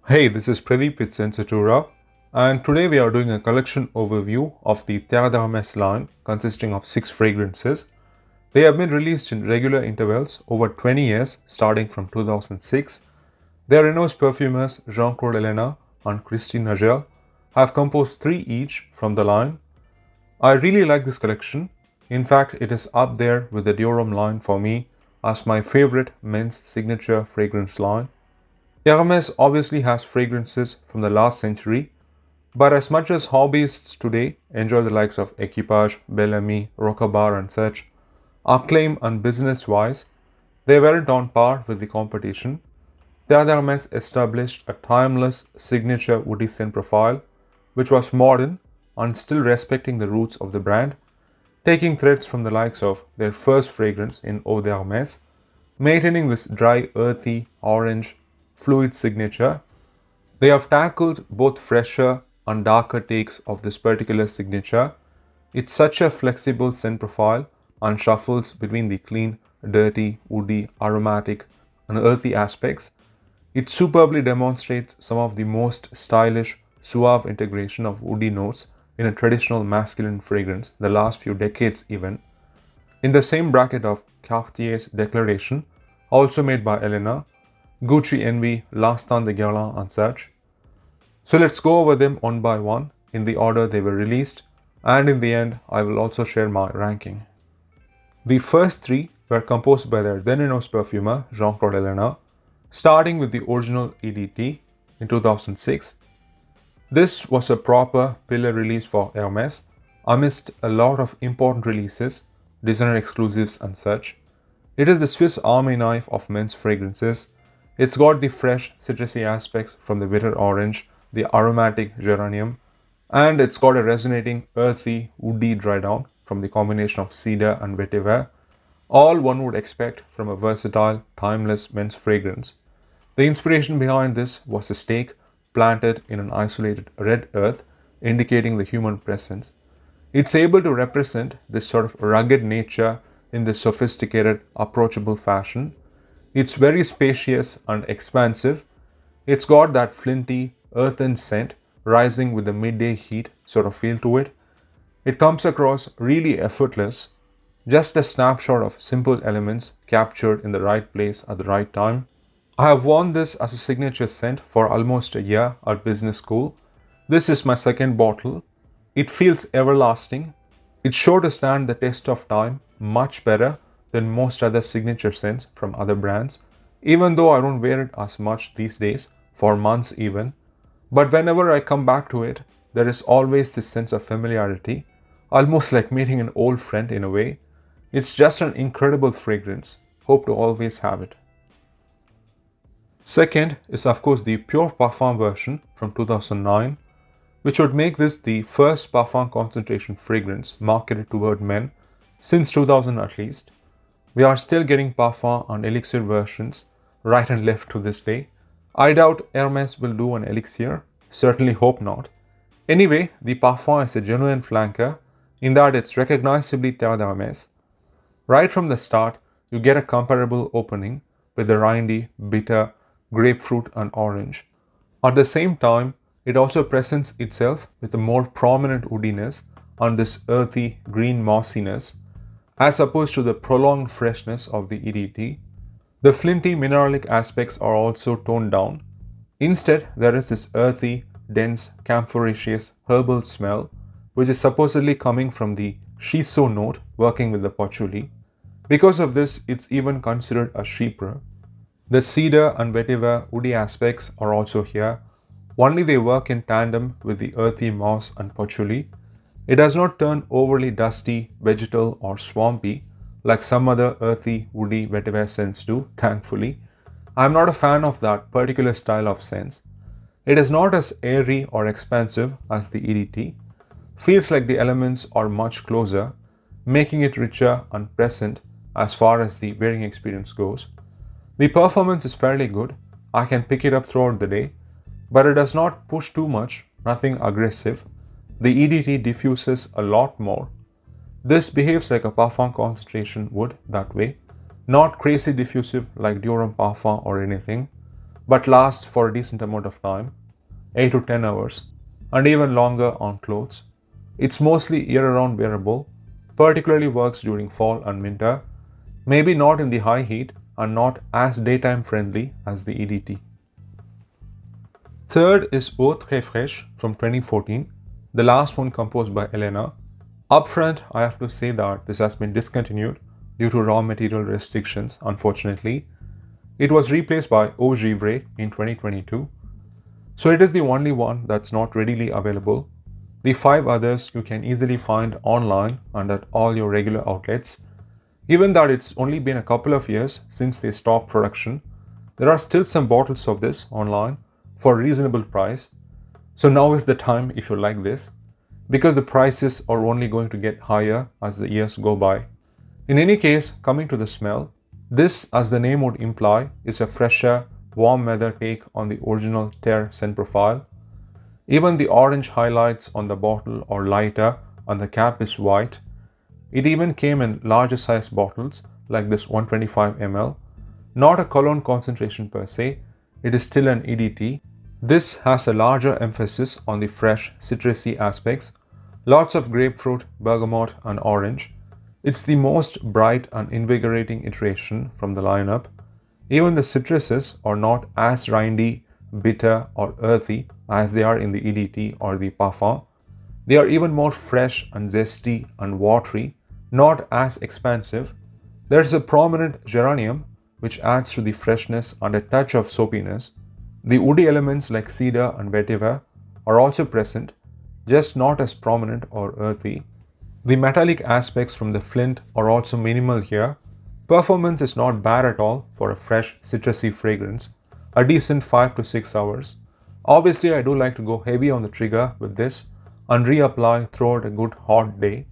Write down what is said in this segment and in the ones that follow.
Hey, this is Pradeep with Sensatura, and today we are doing a collection overview of the Terre line consisting of 6 fragrances. They have been released in regular intervals over 20 years starting from 2006. Their renowned perfumers Jean-Claude Ellena and Christine Nagel have composed 3 each from the line. I really like this collection. In fact, it is up there with the Dior line for me as my favorite men's signature fragrance line. Hermes obviously has fragrances from the last century, but as much as hobbyists today enjoy the likes of Equipage, Bellamy, Rocabar, and such, acclaim and business wise, they weren't on par with the competition. Hermes established a timeless signature woody scent profile, which was modern and still respecting the roots of the brand, taking threads from the likes of their first fragrance in Eau d'Hermes, maintaining this dry, earthy, orange, fluid signature. They have tackled both fresher and darker takes of this particular signature. It's such a flexible scent profile and shuffles between the clean, dirty, woody, aromatic, and earthy aspects. It superbly demonstrates some of the most stylish, suave integration of woody notes in a traditional masculine fragrance the last few decades even. In the same bracket of Cartier's Declaration, also made by Elena, Gucci Envy, L'Instant de Guerlain, and such. So let's go over them one by one in the order they were released, and in the end, I will also share my ranking. The first 3 were composed by their then renowned perfumer Jean-Claude Ellena, starting with the original EDT in 2006. This was a proper pillar release for Hermes amidst a lot of important releases, designer exclusives, and such. It is the Swiss Army knife of men's fragrances. It's got the fresh citrusy aspects from the bitter orange, the aromatic geranium, and it's got a resonating earthy woody dry down from the combination of cedar and vetiver, all one would expect from a versatile, timeless men's fragrance. The inspiration behind this was a stake planted in an isolated red earth, indicating the human presence. It's able to represent this sort of rugged nature in this sophisticated, approachable fashion. It's very spacious and expansive. It's got that flinty, earthen scent rising with the midday heat sort of feel to it. It comes across really effortless, just a snapshot of simple elements captured in the right place at the right time. I have worn this as a signature scent for almost a year at business school. This is my second bottle. It feels everlasting. It's sure to stand the test of time much better than most other signature scents from other brands, even though I don't wear it as much these days, for months even. But whenever I come back to it, there is always this sense of familiarity, almost like meeting an old friend in a way. It's just an incredible fragrance. Hope to always have it. Second is of course the Pure Parfum version from 2009, which would make this the first parfum concentration fragrance marketed toward men since 2000 at least. We are still getting parfum and elixir versions right and left to this day. I doubt Hermes will do an elixir, certainly hope not. Anyway, the parfum is a genuine flanker in that it's recognizably Terre d'Hermes. Right from the start, you get a comparable opening with the rindy, bitter, grapefruit and orange. At the same time, it also presents itself with a more prominent woodiness and this earthy green mossiness, as opposed to the prolonged freshness of the EDT. The flinty mineralic aspects are also toned down. Instead, there is this earthy, dense, camphoraceous herbal smell, which is supposedly coming from the shiso note working with the patchouli. Because of this, it's even considered a chypre. The cedar and vetiver woody aspects are also here, only they work in tandem with the earthy moss and patchouli. It does not turn overly dusty, vegetal or swampy like some other earthy, woody vetiver scents do, thankfully. I am not a fan of that particular style of scents. It is not as airy or expansive as the EDT. Feels like the elements are much closer, making it richer and present as far as the wearing experience goes. The performance is fairly good. I can pick it up throughout the day, but it does not push too much, nothing aggressive. The EDT diffuses a lot more. This behaves like a parfum concentration would that way, not crazy diffusive like Dior Parfum or anything. but lasts for a decent amount of time, 8 to 10 hours, and even longer on clothes. It's mostly year-round wearable, particularly works during fall and winter, maybe not in the high heat and not as daytime friendly as the EDT. Third is Eau Très Fraiche from 2014, the last one composed by Elena. Upfront, I have to say that this has been discontinued due to raw material restrictions, unfortunately. It was replaced by Eau Givree in 2022. So it is the only one that's not readily available. The 5 others you can easily find online and at all your regular outlets. Given that it's only been a couple of years since they stopped production, there are still some bottles of this online for a reasonable price. So now is the time if you like this, because the prices are only going to get higher as the years go by. In any case, coming to the smell, this, as the name would imply, is a fresher, warm weather take on the original Terre scent profile. Even the orange highlights on the bottle are lighter and the cap is white. It even came in larger size bottles like this 125 ml. Not a cologne concentration per se, it is still an EDT. This has a larger emphasis on the fresh, citrusy aspects, lots of grapefruit, bergamot and orange. It's the most bright and invigorating iteration from the lineup. Even the citruses are not as rindy, bitter or earthy as they are in the EDT or the Parfum. They are even more fresh and zesty and watery, not as expansive. There is a prominent geranium which adds to the freshness and a touch of soapiness. The woody elements like cedar and vetiver are also present, just not as prominent or earthy. The metallic aspects from the flint are also minimal here. Performance is not bad at all for a fresh citrusy fragrance, a decent 5 to 6 hours. Obviously, I do like to go heavy on the trigger with this and reapply throughout a good hot day.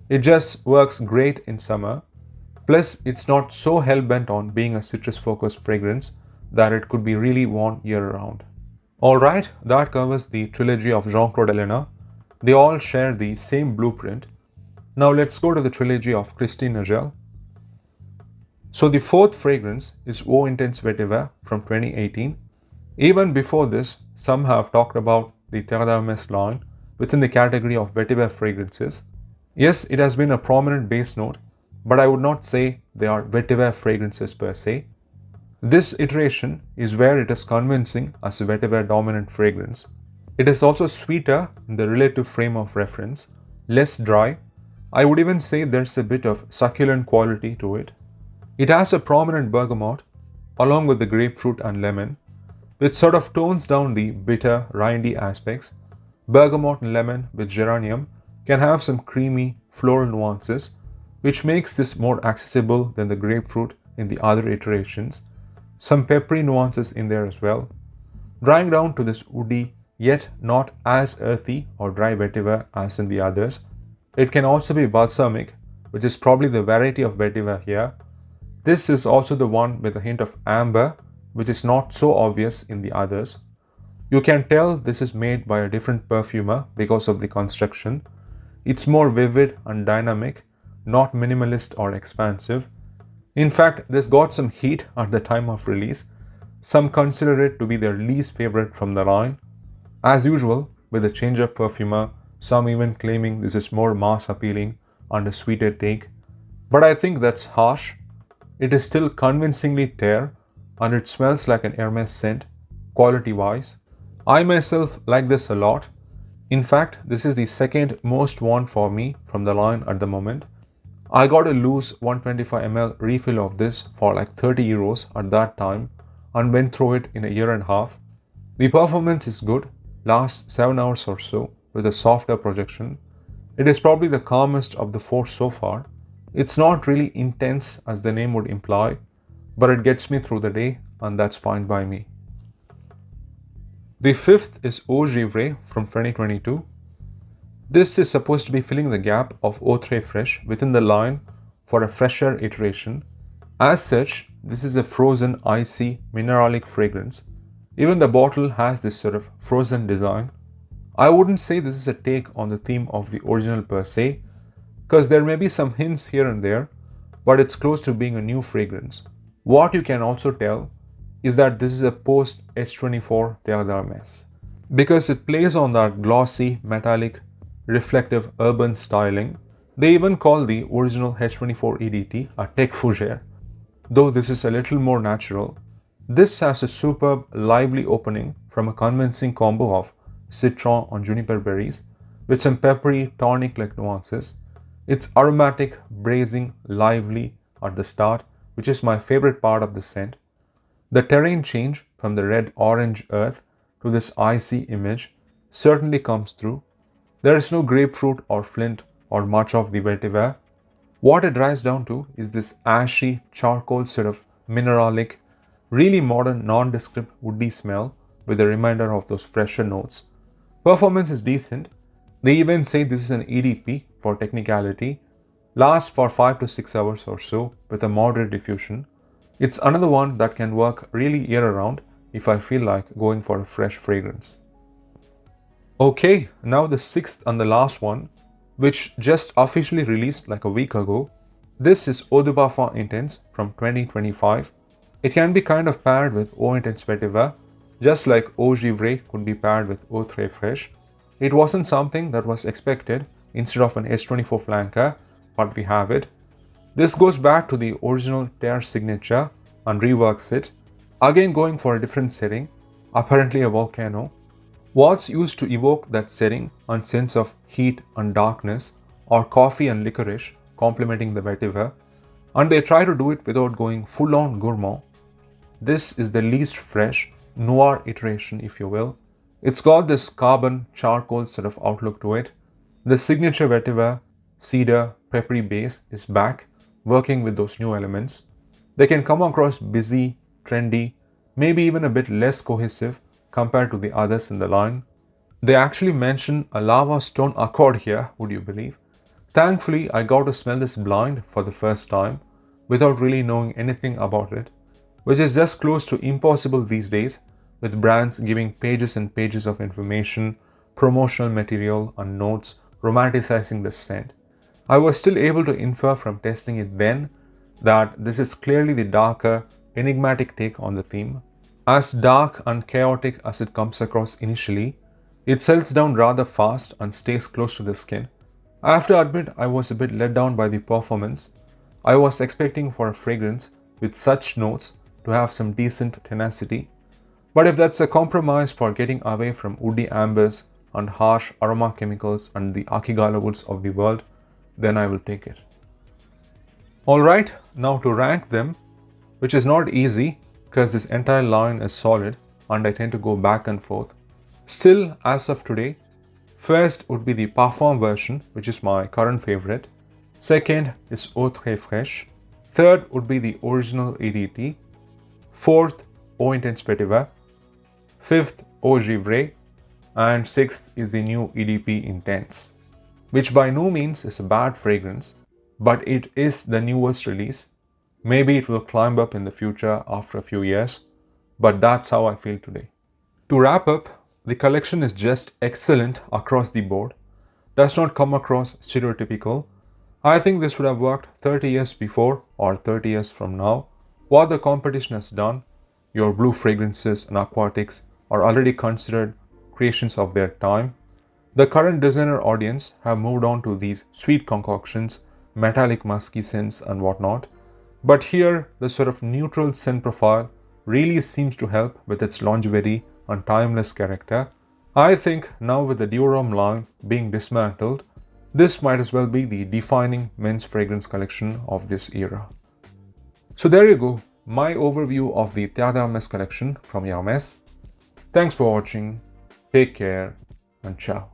It just works great in summer. Plus, it's not so hell-bent on being a citrus-focused fragrance that it could be really worn year-round. Alright, that covers the trilogy of Jean-Claude Elena. They all share the same blueprint. Now let's go to the trilogy of Christine Nagel. So the fourth fragrance is Eau Intense Vetiver from 2018. Even before this, some have talked about the Terre d'Hermès line within the category of vetiver fragrances. Yes, it has been a prominent base note, but I would not say they are vetiver fragrances per se. This iteration is where it is convincing as a vetiver dominant fragrance. It is also sweeter in the relative frame of reference, less dry. I would even say there's a bit of succulent quality to it. It has a prominent bergamot along with the grapefruit and lemon, which sort of tones down the bitter, rindy aspects. Bergamot and lemon with geranium can have some creamy, floral nuances, which makes this more accessible than the grapefruit in the other iterations. Some peppery nuances in there as well. Drying down to this woody, yet not as earthy or dry vetiver as in the others. It can also be balsamic, which is probably the variety of vetiver here. This is also the one with a hint of amber, which is not so obvious in the others. You can tell this is made by a different perfumer because of the construction. It's more vivid and dynamic, not minimalist or expansive. In fact, this got some heat at the time of release. Some consider it to be their least favorite from the line. As usual, with a change of perfumer, some even claiming this is more mass appealing and a sweeter take. But I think that's harsh. It is still convincingly Terre and it smells like an Hermès scent, quality-wise. I myself like this a lot. In fact, this is the second most worn for me from the line at the moment. I got a loose 125 ml refill of this for like 30 euros at that time and went through it in a year and a half. The performance is good, lasts 7 hours or so with a softer projection. It is probably the calmest of the 4 so far. It's not really intense as the name would imply, but it gets me through the day and that's fine by me. The fifth is Eau Givree from 2022. This is supposed to be filling the gap of Eau Très Fraiche within the line for a fresher iteration. As such, this is a frozen, icy, mineralic fragrance. Even the bottle has this sort of frozen design. I wouldn't say this is a take on the theme of the original per se, because there may be some hints here and there, but it's close to being a new fragrance. What you can also tell is that this is a post H24 Terre d'Hermès, because it plays on that glossy, metallic, reflective urban styling. They even call the original H24 EDT a tech fougere, though this is a little more natural. This has a superb, lively opening from a convincing combo of citron and juniper berries with some peppery, tonic-like nuances. It's aromatic, braising, lively at the start, which is my favorite part of the scent. The terrain change from the red-orange earth to this icy image certainly comes through. There is no grapefruit or flint or much of the vetiver. What it dries down to is this ashy, charcoal sort of mineralic, really modern, nondescript woody smell with a reminder of those fresher notes. Performance is decent. They even say this is an EDP for technicality. Lasts for 5 to 6 hours or so with a moderate diffusion. It's another one that can work really year round if I feel like going for a fresh fragrance. Okay, now the sixth and the last one, which just officially released like a week ago. This is Eau de Parfum Intense from 2025. It can be kind of paired with Eau Intense Vetiver, just like Eau Givree could be paired with Eau Très Fraiche. It wasn't something that was expected instead of an H24 flanker, but we have it. This goes back to the original Terre signature and reworks it, again going for a different setting, apparently a volcano. What's used to evoke that setting and sense of heat and darkness, or coffee and licorice complementing the vetiver, and they try to do it without going full-on gourmand. This is the least fresh, noir iteration, if you will. It's got this carbon charcoal sort of outlook to it. The signature vetiver, cedar, peppery base is back, working with those new elements. They can come across busy, trendy, maybe even a bit less cohesive compared to the others in the line. They actually mention a lava stone accord here, would you believe? Thankfully, I got to smell this blind for the first time without really knowing anything about it, which is just close to impossible these days with brands giving pages and pages of information, promotional material and notes romanticizing the scent. I was still able to infer from testing it then that this is clearly the darker, enigmatic take on the theme. As dark and chaotic as it comes across initially, it settles down rather fast and stays close to the skin. I have to admit I was a bit let down by the performance. I was expecting for a fragrance with such notes to have some decent tenacity. But if that's a compromise for getting away from woody ambers and harsh aroma chemicals and the Akigala woods of the world, then I will take it. Alright, now to rank them, which is not easy because this entire line is solid and I tend to go back and forth. Still, as of today, first would be the Parfum version, which is my current favorite. Second is Eau Très Fraiche. Third would be the original EDT. Fourth, Eau Intense Vetiver. Fifth, Eau Givree. And sixth is the new EDP Intense, which by no means is a bad fragrance, but it is the newest release. Maybe it will climb up in the future after a few years, but that's how I feel today. To wrap up, the collection is just excellent across the board. Does not come across stereotypical. I think this would have worked 30 years before or 30 years from now. What the competition has done, your blue fragrances and aquatics are already considered creations of their time. The current designer audience have moved on to these sweet concoctions, metallic musky scents and whatnot. But here, the sort of neutral scent profile really seems to help with its longevity and timeless character. I think now with the Diorama line being dismantled, this might as well be the defining men's fragrance collection of this era. So there you go, my overview of the Terre d'Hermès collection from Hermès. Thanks for watching, take care and ciao.